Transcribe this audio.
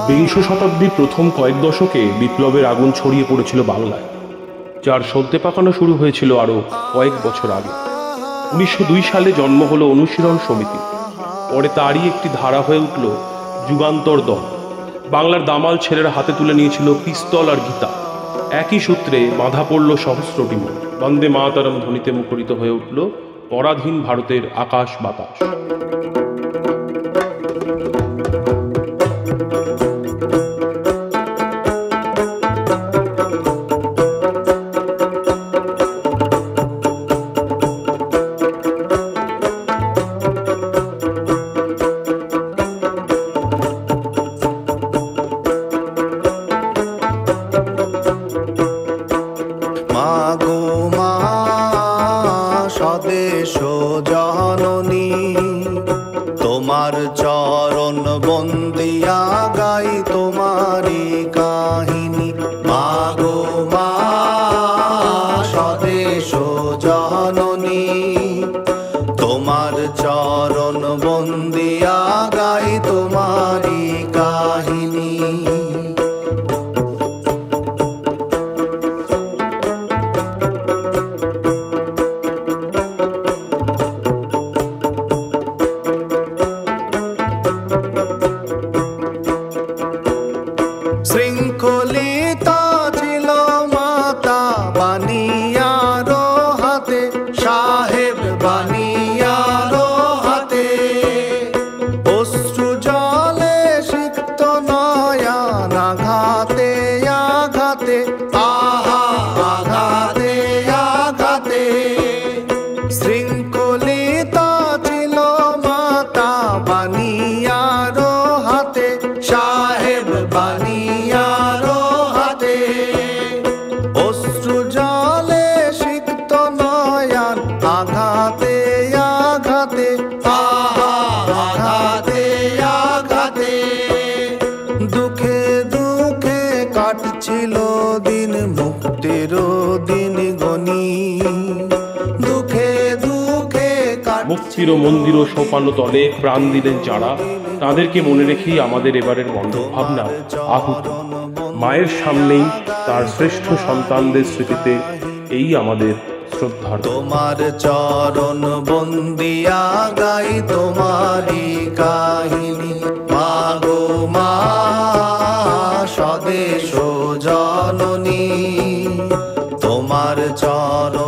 বিংশ শতাব্দীর প্রথম কয়েক দশকে বিপ্লবের আগুন ছড়িয়ে পড়েছিল বাংলায়, যার সদ্যে পাকানো শুরু হয়েছিল আরও কয়েক বছর আগে। 1902 সালে জন্ম হলো অনুশীলন সমিতি। পরে তারই একটি ধারা হয়ে উঠল যুগান্তর দল। বাংলার দামাল ছেলেরা হাতে তুলে নিয়েছিল পিস্তল আর গীতা। একই সূত্রে বাঁধা পড়ল সহস্র ডিমন। বন্দে মাতরম ধ্বনিতে মুখরিত হয়ে উঠল পরাধীন ভারতের আকাশ বাতাস। স্বদেশ জননী তোমার চরণ বন্দিয়া গাই তোমারি কাহিনী। মাগো মা স্বদেশ জননী তোমার চরণ বন্দিয়া গাই তোমারি কাহিনী। শৃঙ্খলিতা ছিল মাতা বানিয়ার হাতে, সাহেব বানিয়ার হাতে। অশ্রু জলে সিক্ত নয়ন আঘাতে আঘাতে, আহা আঘাতে আঘাতে। শৃঙ্খলিতা ছিল মাতা বানিয়ার হাতে, সাহেব বানিয়ার হাতে। অশ্রু জলে সিক্ত নয়ন আঘাতে আঘাতে, আহা আঘাতে আঘাতে। দুঃখে দুঃখে কাটছিল দিন, মুক্তির দিন গনি। দুঃখে দুঃখে মুক্তির মন্দির ও সোপান তলে প্রাণ দিলেন যারা, তাদেরকে মনে রেখেই আমাদের এবারের মন্ত্রভাবনা আহুত। মায়ের সামনেই তার শ্রেষ্ঠ সন্তানদের স্মৃতিতে এই আমাদের শ্রদ্ধা। তোমার চরণ বন্দিয়া গাই তোমারি কাহিনী। মাগো মা স্বদেশ জননী তোমার চরণ